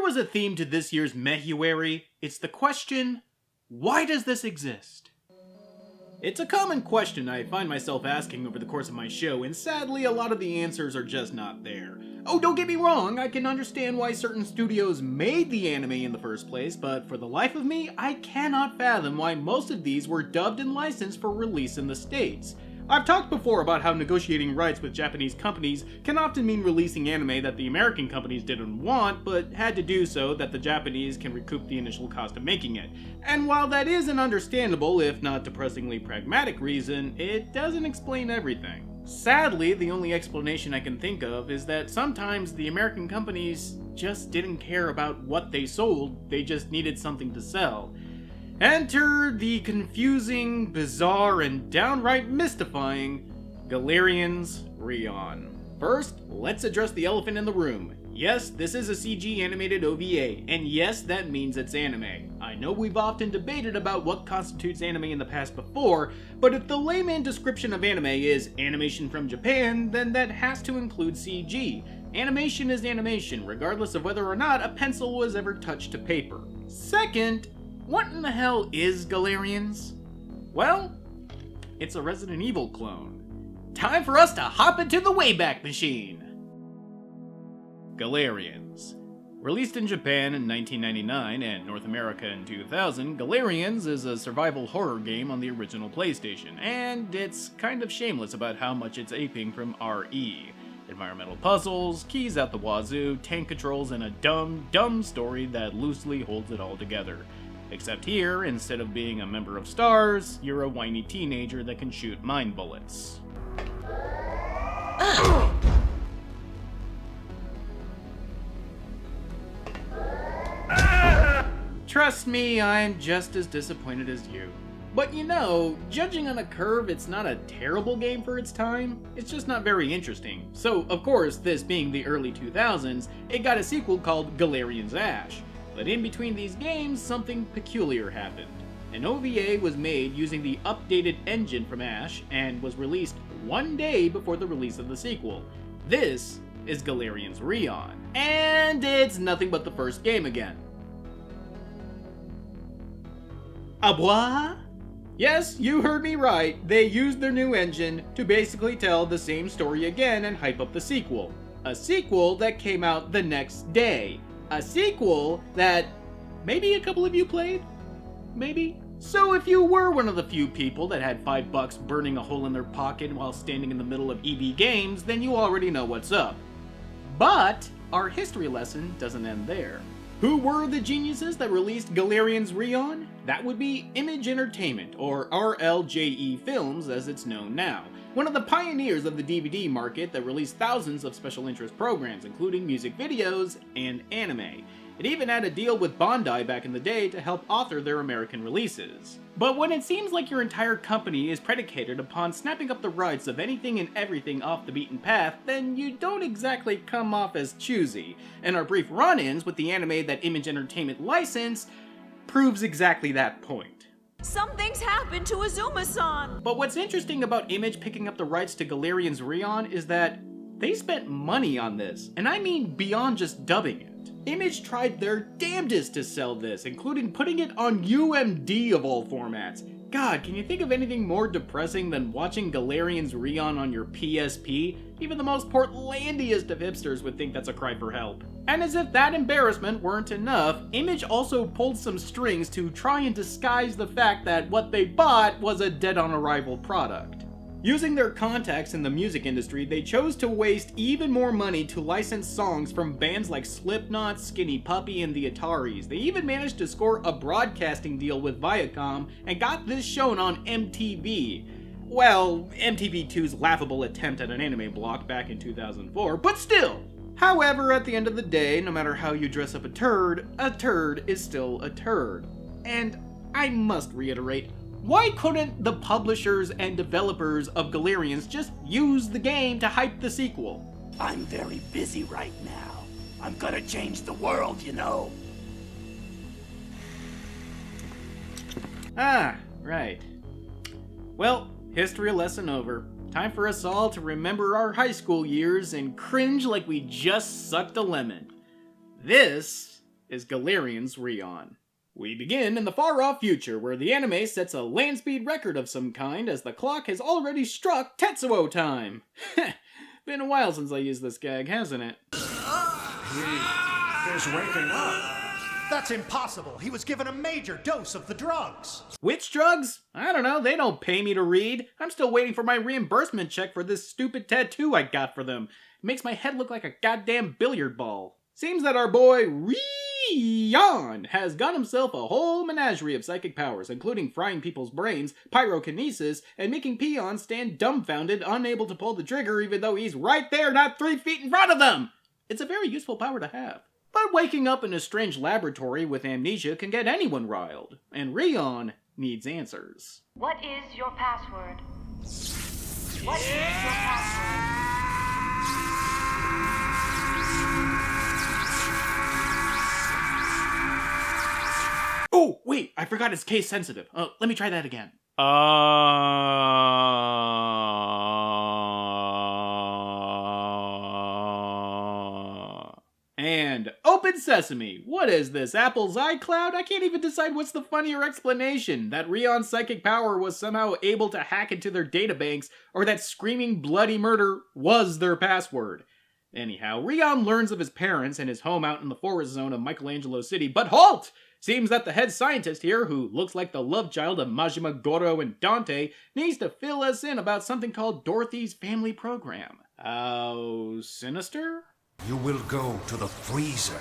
was a theme to this year's Mehuary, it's the question, why does this exist? It's a common question I find myself asking over the course of my show, and sadly a lot of the answers are just not there. Oh, don't get me wrong, I can understand why certain studios made the anime in the first place, but for the life of me, I cannot fathom why most of these were dubbed and licensed for release in the States. I've talked before about how negotiating rights with Japanese companies can often mean releasing anime that the American companies didn't want, but had to do so that the Japanese can recoup the initial cost of making it. And while that is an understandable, if not depressingly pragmatic reason, it doesn't explain everything. Sadly, the only explanation I can think of is that sometimes the American companies just didn't care about what they sold, they just needed something to sell. Enter the confusing, bizarre, and downright mystifying Galerians Rion. First, let's address the elephant in the room. Yes, this is a CG animated OVA, and yes, that means it's anime. I know we've often debated about what constitutes anime in the past before, but if the layman description of anime is animation from Japan, then that has to include CG. Animation is animation, regardless of whether or not a pencil was ever touched to paper. Second, what in the hell is Galerians? Well, it's a Resident Evil clone. Time for us to hop into the Wayback Machine! Galerians. Released in Japan in 1999 and North America in 2000, Galerians is a survival horror game on the original PlayStation, and it's kind of shameless about how much it's aping from RE. Environmental puzzles, keys out the wazoo, tank controls, and a dumb story that loosely holds it all together. Except here, instead of being a member of STARS, you're a whiny teenager that can shoot mind bullets. Trust me, I'm just as disappointed as you. But you know, judging on a curve, it's not a terrible game for its time, it's just not very interesting. So, of course, this being the early 2000s, it got a sequel called Galerians Ash. But in between these games, something peculiar happened. An OVA was made using the updated engine from Ash and was released one day before the release of the sequel. This is Galerians Rion. And it's nothing but the first game again. A what? Yes, you heard me right. They used their new engine to basically tell the same story again and hype up the sequel. A sequel that came out the next day. A sequel that maybe a couple of you played? Maybe? So if you were one of the few people that had $5 burning a hole in their pocket while standing in the middle of EB Games, then you already know what's up. But our history lesson doesn't end there. Who were the geniuses that released Galerians Rion? That would be Image Entertainment, or RLJE Films as it's known now. One of the pioneers of the DVD market that released thousands of special interest programs, including music videos and anime. It even had a deal with Bandai back in the day to help author their American releases. But when it seems like your entire company is predicated upon snapping up the rights of anything and everything off the beaten path, then you don't exactly come off as choosy. And our brief run-ins with the anime that Image Entertainment licensed proves exactly that point. Something's happened to Azuma-san! But what's interesting about Image picking up the rights to Galerians Rion is that they spent money on this, and I mean beyond just dubbing it. Image tried their damnedest to sell this, including putting it on UMD of all formats. God, can you think of anything more depressing than watching Galerians Rion on your PSP? Even the most Portlandiest of hipsters would think that's a cry for help. And as if that embarrassment weren't enough, Image also pulled some strings to try and disguise the fact that what they bought was a dead-on-arrival product. Using their contacts in the music industry, they chose to waste even more money to license songs from bands like Slipknot, Skinny Puppy, and the Ataris. They even managed to score a broadcasting deal with Viacom and got this shown on MTV. Well, MTV2's laughable attempt at an anime block back in 2004, but still! However, at the end of the day, no matter how you dress up a turd is still a turd. And I must reiterate, why couldn't the publishers and developers of Galerians just use the game to hype the sequel? I'm very busy right now. I'm gonna change the world, you know. Ah, right. Well, history lesson over. Time for us all to remember our high school years and cringe like we just sucked a lemon. This is Galerians Rion. We begin in the far-off future, where the anime sets a land speed record of some kind as the clock has already struck Tetsuo time. Been a while since I used this gag, hasn't it? He's waking up. That's impossible. He was given a major dose of the drugs. Which drugs? I don't know, they don't pay me to read. I'm still waiting for my reimbursement check for this stupid tattoo I got for them. It makes my head look like a goddamn billiard ball. Seems that our boy Rion has got himself a whole menagerie of psychic powers, including frying people's brains, pyrokinesis, and making peons stand dumbfounded, unable to pull the trigger even though he's right there, not 3 feet in front of them! It's a very useful power to have. But waking up in a strange laboratory with amnesia can get anyone riled, and Rion needs answers. What is your password? What is your password? Oh, wait, I forgot it's case sensitive. Let me try that again. And open sesame. What is this, Apple's iCloud? I can't even decide what's the funnier explanation. That Rion's psychic power was somehow able to hack into their databanks, or that screaming bloody murder was their password. Anyhow, Rion learns of his parents and his home out in the forest zone of Michelangelo City, but halt! Seems that the head scientist here, who looks like the love child of Majima, Goro, and Dante, needs to fill us in about something called Dorothy's Family Program. How sinister? You will go to the freezer.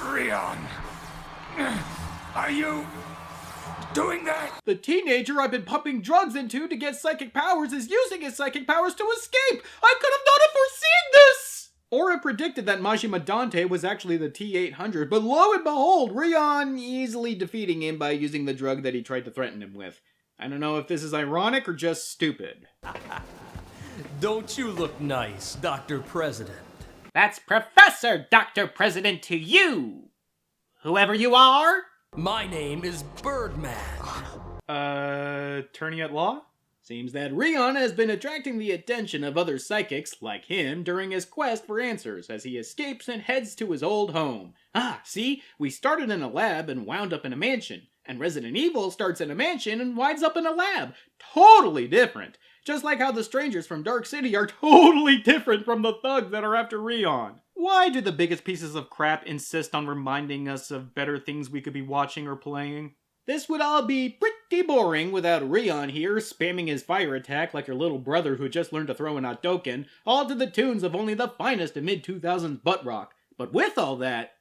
Rion, are you doing that? The teenager I've been pumping drugs into to get psychic powers is using his psychic powers to escape! I could have not have foreseen this! Or it predicted that Majima Dante was actually the T-800, but lo and behold, Rion easily defeating him by using the drug that he tried to threaten him with. I don't know if this is ironic or just stupid. Don't you look nice, Dr. President? That's Professor Dr. President to you! Whoever you are? My name is Birdman. Attorney at law? Seems that Rion has been attracting the attention of other psychics, like him, during his quest for answers, as he escapes and heads to his old home. Ah, see? We started in a lab and wound up in a mansion. And Resident Evil starts in a mansion and winds up in a lab. Totally different. Just like how the strangers from Dark City are totally different from the thugs that are after Rion. Why do the biggest pieces of crap insist on reminding us of better things we could be watching or playing? This would all be pretty boring without Rion here spamming his fire attack like your little brother who just learned to throw an Hadouken, all to the tunes of only the finest of mid-2000s butt rock. But with all that,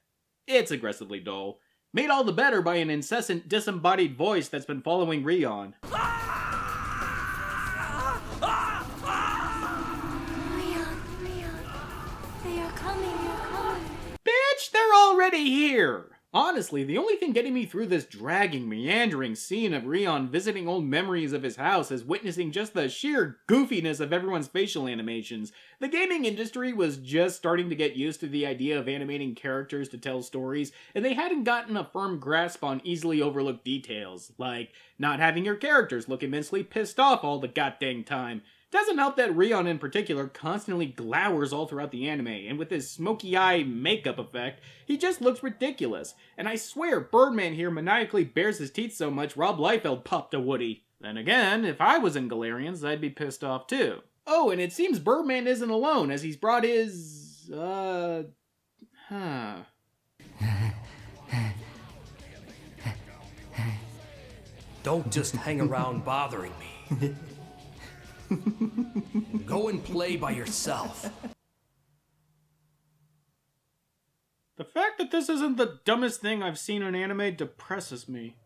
it's aggressively dull. Made all the better by an incessant disembodied voice that's been following Rion. Bitch, they're already here! Honestly, the only thing getting me through this dragging, meandering scene of Rion visiting old memories of his house is witnessing just the sheer goofiness of everyone's facial animations. The gaming industry was just starting to get used to the idea of animating characters to tell stories, and they hadn't gotten a firm grasp on easily overlooked details, like not having your characters look immensely pissed off all the goddamn time. Doesn't help that Rion in particular constantly glowers all throughout the anime, and with his smoky eye makeup effect, he just looks ridiculous. And I swear Birdman here maniacally bares his teeth so much Rob Liefeld popped a Woody. Then again, if I was in Galerians, I'd be pissed off too. Oh, and it seems Birdman isn't alone, as he's brought his... Don't just hang around bothering me. Go and play by yourself. The fact that this isn't the dumbest thing I've seen in anime depresses me.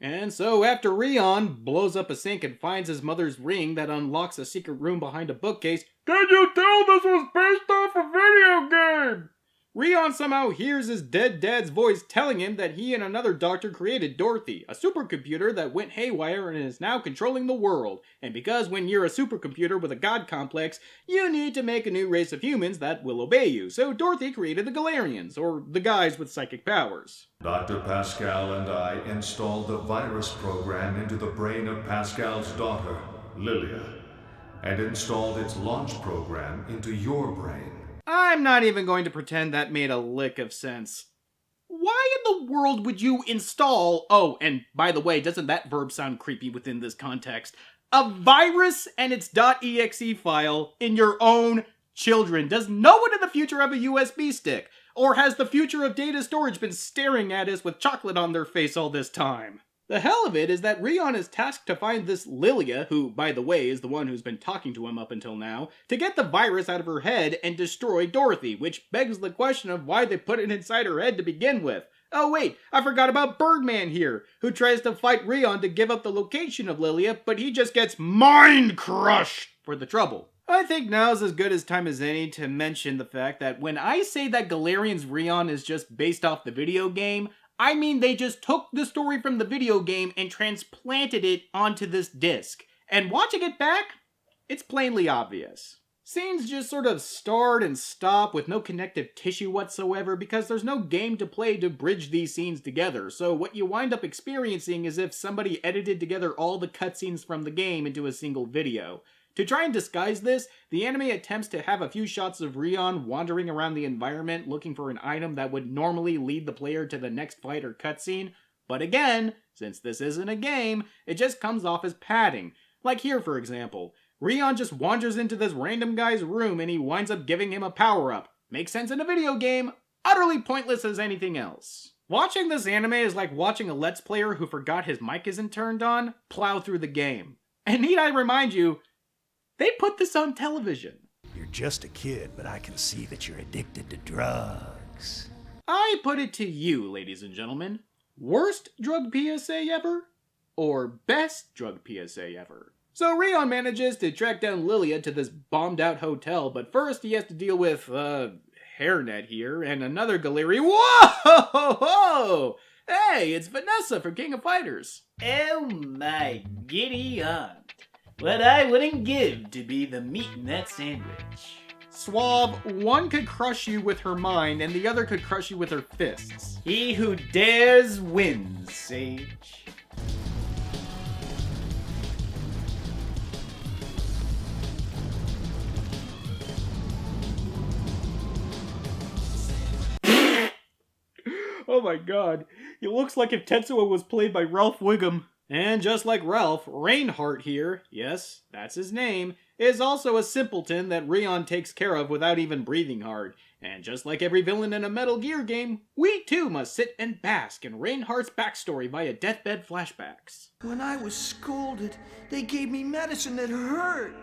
And so after Rion blows up a sink and finds his mother's ring that unlocks a secret room behind a bookcase, can you tell this was based off a video game? Rion somehow hears his dead dad's voice telling him that he and another doctor created Dorothy, a supercomputer that went haywire and is now controlling the world. And because when you're a supercomputer with a god complex, you need to make a new race of humans that will obey you. So Dorothy created the Galerians, or the guys with psychic powers. Dr. Pascal and I installed the virus program into the brain of Pascal's daughter, Lilia, and installed its launch program into your brain. I'm not even going to pretend that made a lick of sense. Why in the world would you install, oh, and by the way, doesn't that verb sound creepy within this context, a virus and its .exe file in your own children? Does no one in the future have a USB stick? Or has the future of data storage been staring at us with chocolate on their face all this time? The hell of it is that Rion is tasked to find this Lilia, who, by the way, is the one who's been talking to him up until now, to get the virus out of her head and destroy Dorothy, which begs the question of why they put it inside her head to begin with. Oh wait, I forgot about Birdman here, who tries to fight Rion to give up the location of Lilia, but he just gets mind-crushed for the trouble. I think now's as good a time as any to mention the fact that when I say that Galerians Rion is just based off the video game, I mean they just took the story from the video game and transplanted it onto this disc. And watching it back, it's plainly obvious. Scenes just sort of start and stop with no connective tissue whatsoever because there's no game to play to bridge these scenes together, so what you wind up experiencing is if somebody edited together all the cutscenes from the game into a single video. To try and disguise this, the anime attempts to have a few shots of Rion wandering around the environment looking for an item that would normally lead the player to the next fight or cutscene, but again, since this isn't a game, it just comes off as padding. Like here, for example. Rion just wanders into this random guy's room and he winds up giving him a power-up. Makes sense in a video game, utterly pointless as anything else. Watching this anime is like watching a Let's Player who forgot his mic isn't turned on plow through the game. And need I remind you, they put this on television. You're just a kid, but I can see that you're addicted to drugs. I put it to you, ladies and gentlemen. Worst drug PSA ever? Or best drug PSA ever? So Rion manages to track down Lilia to this bombed-out hotel, but first he has to deal with, Hairnet here, and another Galerian. Whoa! Hey, it's Vanessa from King of Fighters. Oh my giddy aunt. What I wouldn't give to be the meat in that sandwich. Suave, one could crush you with her mind, and the other could crush you with her fists. He who dares wins, Sage. Oh my god, he looks like if Tetsuo was played by Ralph Wiggum. And just like Ralph, Reinhardt here, yes, that's his name, is also a simpleton that Rion takes care of without even breathing hard. And just like every villain in a Metal Gear game, we too must sit and bask in Reinhardt's backstory via deathbed flashbacks. When I was scolded, they gave me medicine that hurt.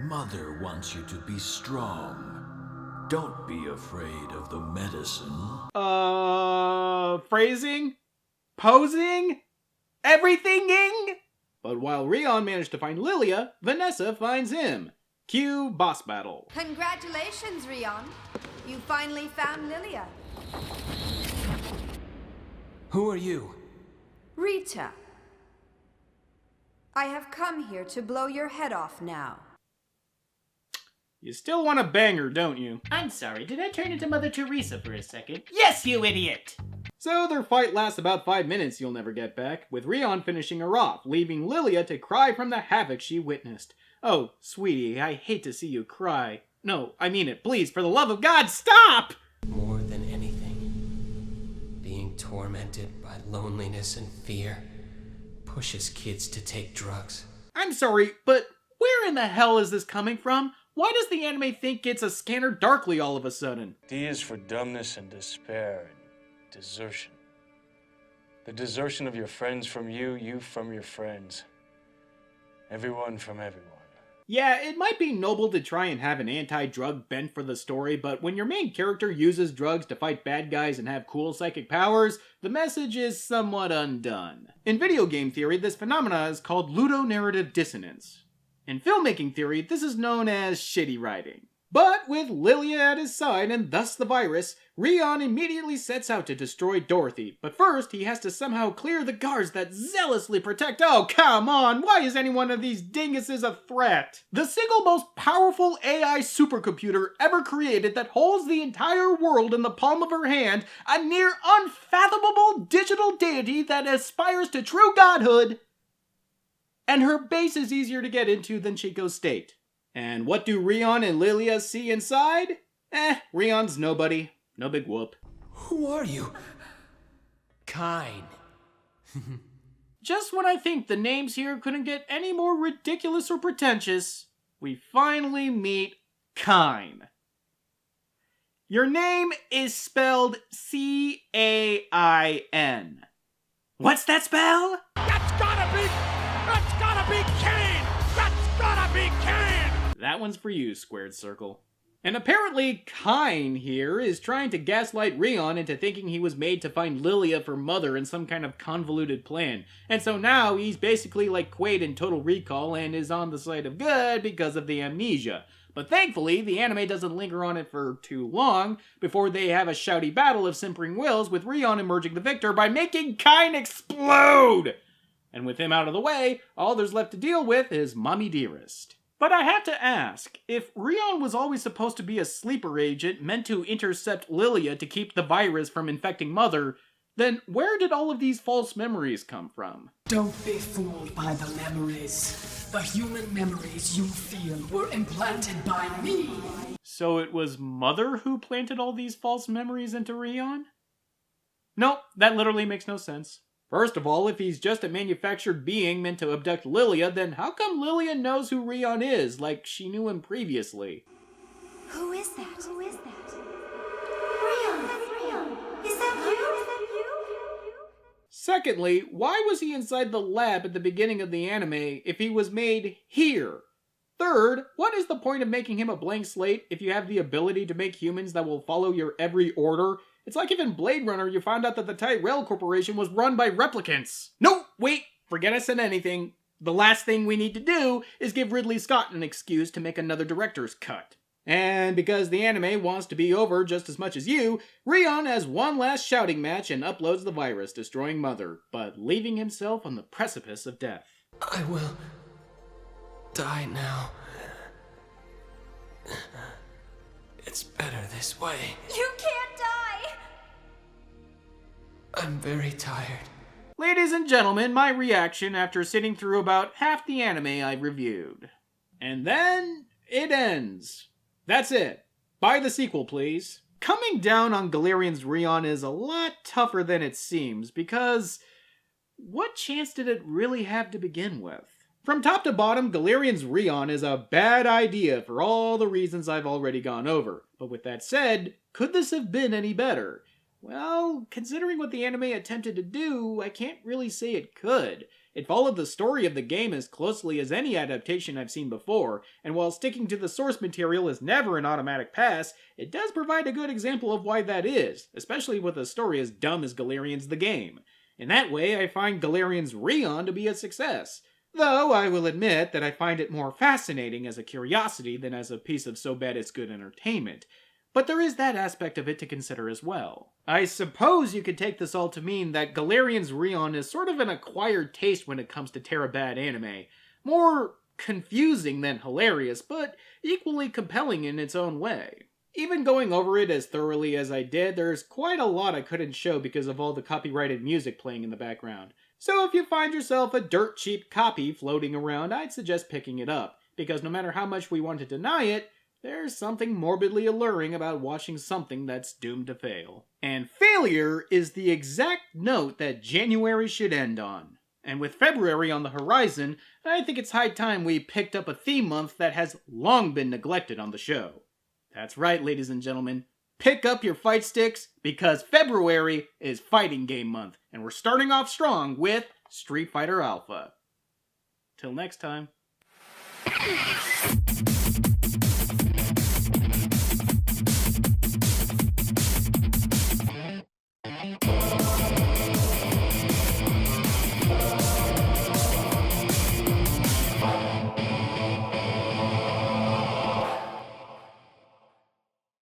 Mother wants you to be strong. Don't be afraid of the medicine. Phrasing? Posing? Everythinging? But while Rion managed to find Lilia, Vanessa finds him. Cue boss battle. Congratulations, Rion. You finally found Lilia. Who are you? Rita. I have come here to blow your head off now. You still want to bang her, don't you? I'm sorry, did I turn into Mother Teresa for a second? Yes, you idiot! So their fight lasts about 5 minutes you'll never get back, with Rion finishing her off, leaving Lilia to cry from the havoc she witnessed. Oh, sweetie, I hate to see you cry. No, I mean it, please, for the love of God, stop! More than anything, being tormented by loneliness and fear pushes kids to take drugs. I'm sorry, but where in the hell is this coming from? Why does the anime think it's a Scanner Darkly all of a sudden? D is for dumbness and despair and desertion. The desertion of your friends from you, you from your friends. Everyone from everyone. Yeah, it might be noble to try and have an anti-drug bent for the story, but when your main character uses drugs to fight bad guys and have cool psychic powers, the message is somewhat undone. In video game theory, this phenomena is called ludonarrative dissonance. In filmmaking theory, this is known as shitty writing. But with Lilia at his side and thus the virus, Rion immediately sets out to destroy Dorothy. But first, he has to somehow clear the guards that zealously protect— oh, come on! Why is any one of these dinguses a threat? The single most powerful AI supercomputer ever created that holds the entire world in the palm of her hand, a near unfathomable digital deity that aspires to true godhood. And her base is easier to get into than Chico's state. And what do Rion and Lilia see inside? Rion's nobody. No big whoop. Who are you? Kine. Just when I think the names here couldn't get any more ridiculous or pretentious, we finally meet Kine. Your name is spelled C-A-I-N. What's that spell? That's gotta be Kane! That's gotta be Kane! That one's for you, squared circle. And apparently Kine here is trying to gaslight Rion into thinking he was made to find Lilia for Mother in some kind of convoluted plan. And so now he's basically like Quaid in Total Recall and is on the side of good because of the amnesia. But thankfully, the anime doesn't linger on it for too long before they have a shouty battle of simpering wills with Rion emerging the victor by making Kine explode! And with him out of the way, all there's left to deal with is Mommy Dearest. But I have to ask, if Rion was always supposed to be a sleeper agent meant to intercept Lilia to keep the virus from infecting Mother, then where did all of these false memories come from? Don't be fooled by the memories. The human memories you feel were implanted by me. So it was Mother who planted all these false memories into Rion? Nope, that literally makes no sense. First of all, if he's just a manufactured being meant to abduct Lilia, then how come Lilia knows who Rion is, like she knew him previously? Who is that? Who is that? Rion! Is that you? Secondly, why was he inside the lab at the beginning of the anime if he was made here? Third, what is the point of making him a blank slate if you have the ability to make humans that will follow your every order? It's like if in Blade Runner you found out that the Tyrell Corporation was run by replicants. No, wait, forget I said anything. The last thing we need to do is give Ridley Scott an excuse to make another director's cut. And because the anime wants to be over just as much as you, Rion has one last shouting match and uploads the virus, destroying Mother, but leaving himself on the precipice of death. I will die now. It's better this way. You can't die! I'm very tired. Ladies and gentlemen, my reaction after sitting through about half the anime I've reviewed. And then it ends. That's it. Buy the sequel, please. Coming down on Galerians Rion is a lot tougher than it seems, because what chance did it really have to begin with? From top to bottom, Galerians Rion is a bad idea for all the reasons I've already gone over. But with that said, could this have been any better? Well, considering what the anime attempted to do, I can't really say it could. It followed the story of the game as closely as any adaptation I've seen before, and while sticking to the source material is never an automatic pass, it does provide a good example of why that is, especially with a story as dumb as Galerians the game. In that way, I find Galerians Rion to be a success. Though I will admit that I find it more fascinating as a curiosity than as a piece of so bad it's good entertainment. But there is that aspect of it to consider as well. I suppose you could take this all to mean that Galerians Rion is sort of an acquired taste when it comes to Terabad anime. More confusing than hilarious, but equally compelling in its own way. Even going over it as thoroughly as I did, there's quite a lot I couldn't show because of all the copyrighted music playing in the background. So if you find yourself a dirt cheap copy floating around, I'd suggest picking it up, because no matter how much we want to deny it, there's something morbidly alluring about watching something that's doomed to fail. And failure is the exact note that January should end on. And with February on the horizon, I think it's high time we picked up a theme month that has long been neglected on the show. That's right, ladies and gentlemen. Pick up your fight sticks, because February is fighting game month, and we're starting off strong with Street Fighter Alpha. Till next time.